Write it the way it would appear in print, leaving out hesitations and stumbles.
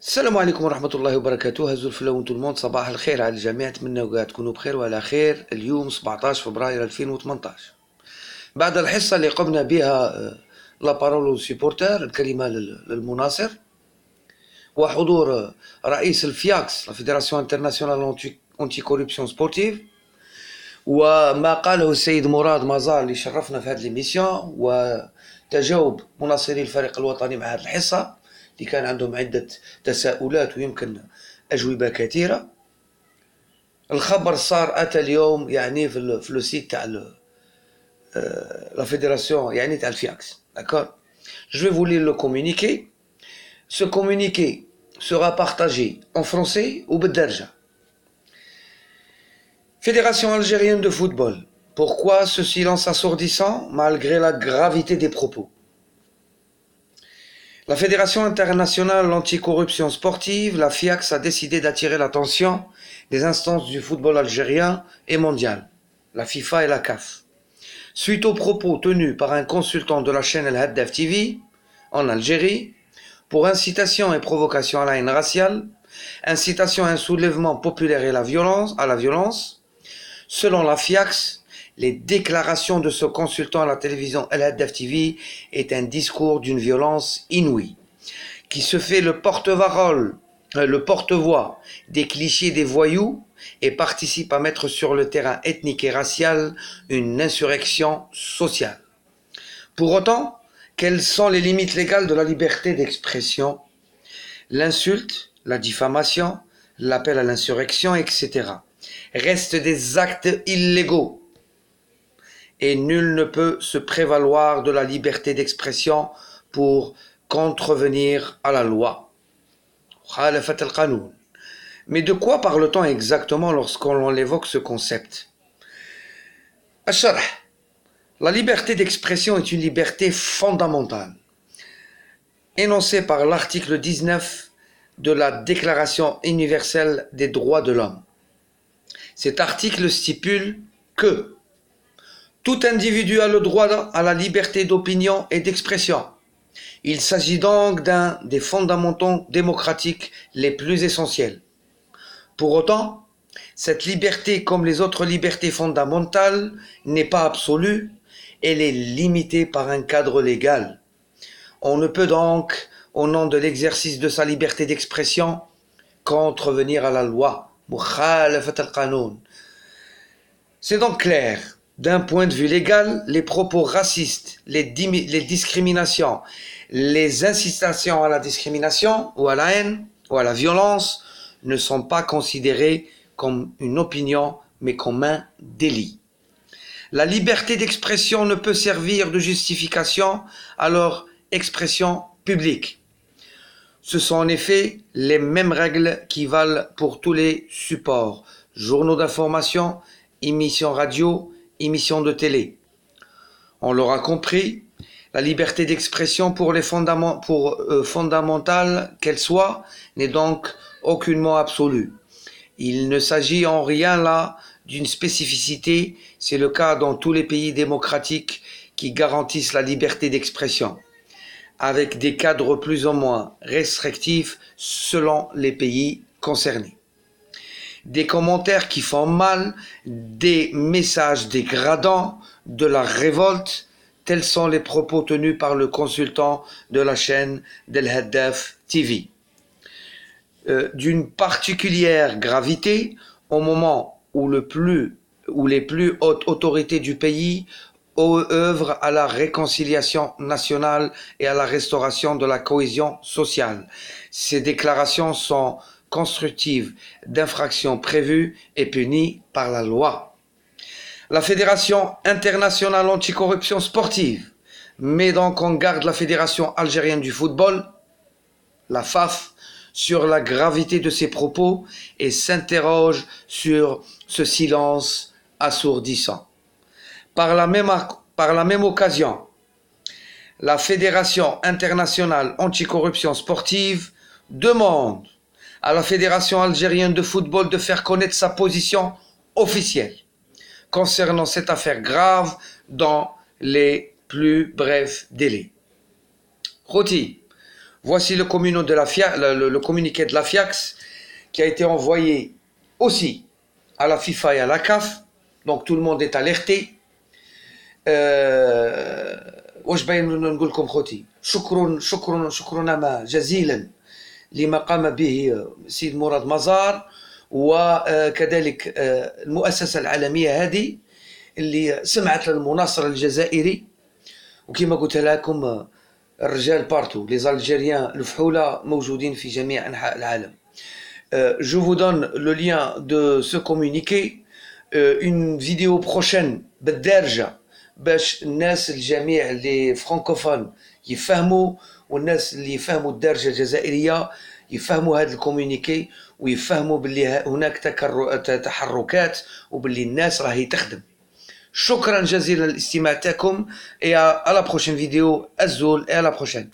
السلام عليكم ورحمة الله وبركاته. هزوا الفلاون تو الموند، صباح الخير على الجميع. أتمنى وقاعد تكونوا بخير وعلى خير. اليوم 17 فبراير 2018، بعد الحصة اللي قمنا بها لا بارول سيبورتر، الكلمة للمناصر، وحضور رئيس الفياكس لا فيدراسيون انترناسيونال اونتي كوربسيون سبورتيف، وما قاله السيد مراد مازال اللي شرفنا في هذه ليميسيون، وتجاوب مناصري الفريق الوطني مع هذه الحصة اللي كان عندهم عدة تساؤلات ويمكن أجوبة كثيرة. الخبر صار أتى اليوم يعني في لو سيت تاع لا fédération يعني تاع الفياكس. D'accord. Je vais vous lire le communiqué. Ce communiqué sera partagé en français ou بالدرجة. Fédération algérienne de football. Pourquoi ce silence assourdissant malgré la gravité des propos? La Fédération internationale anticorruption sportive, la FIACS, a décidé d'attirer l'attention des instances du football algérien et mondial, la FIFA et la CAF, suite aux propos tenus par un consultant de la chaîne El Haddaf TV en Algérie pour incitation et provocation à la haine raciale, incitation à un soulèvement populaire et à la violence. Selon la FIACS, les déclarations de ce consultant à la télévision El Haddaf TV est un discours d'une violence inouïe, qui se fait le porte-voix des clichés des voyous et participe à mettre sur le terrain ethnique et racial une insurrection sociale. Pour autant, quelles sont les limites légales de la liberté d'expression? L'insulte, la diffamation, l'appel à l'insurrection, etc. restent des actes illégaux. Et nul ne peut se prévaloir de la liberté d'expression pour contrevenir à la loi. Mais de quoi parle-t-on exactement lorsqu'on évoque ce concept? La liberté d'expression est une liberté fondamentale, énoncée par l'article 19 de la Déclaration universelle des droits de l'homme. Cet article stipule que tout individu a le droit à la liberté d'opinion et d'expression. Il s'agit donc d'un des fondamentaux démocratiques les plus essentiels. Pour autant, cette liberté, comme les autres libertés fondamentales, n'est pas absolue, elle est limitée par un cadre légal. On ne peut donc, au nom de l'exercice de sa liberté d'expression, contrevenir à la loi. C'est donc clair. D'un point de vue légal, les propos racistes, les discriminations, les incitations à la discrimination ou à la haine ou à la violence ne sont pas considérés comme une opinion mais comme un délit. La liberté d'expression ne peut servir de justification à leur expression publique. Ce sont en effet les mêmes règles qui valent pour tous les supports, journaux d'information, émissions radio, émissions de télé. On l'aura compris, la liberté d'expression fondamentale qu'elle soit n'est donc aucunement absolue. Il ne s'agit en rien là d'une spécificité, c'est le cas dans tous les pays démocratiques qui garantissent la liberté d'expression, avec des cadres plus ou moins restrictifs selon les pays concernés. Des commentaires qui font mal, des messages dégradants, de la révolte, tels sont les propos tenus par le consultant de la chaîne d'El Haddaf TV. D'une particulière gravité au moment où les plus hautes autorités du pays œuvrent à la réconciliation nationale et à la restauration de la cohésion sociale. Ces déclarations sont constructive d'infractions prévues et punies par la loi. La Fédération internationale anticorruption sportive met donc en garde la Fédération algérienne du football, la FAF, sur la gravité de ses propos et s'interroge sur ce silence assourdissant. Par la même occasion, la Fédération internationale anticorruption sportive demande à la Fédération algérienne de football de faire connaître sa position officielle concernant cette affaire grave dans les plus brefs délais. Roti, Voici le communiqué de la FIACS qui a été envoyé aussi à la FIFA et à la CAF. Donc tout le monde est alerté. واش باين نقول لكم خوتي، شكرا جزيلا لما قام به سيد مراد مزار، وكذلك المؤسسة العالمية هذه اللي سمعت للمناصر الجزائري. وكما قلت لكم الرجال بارتو، لي الجيريان الفحولة موجودين في جميع أنحاء العالم. Je vous donne le lien de ce communiqué. Une vidéo prochaine بالدارجة باش الناس الجميع اللي فرانكوفون يفهموا، والناس اللي يفهموا الدارجة الجزائرية يفهموا هذا الكومونيكي، ويفهموا باللي هناك تحركات وباللي الناس راهي تخدم. شكرا جزيلا للاستماع تاعكم، et à la prochaine vidéo. Azul et à la prochaine.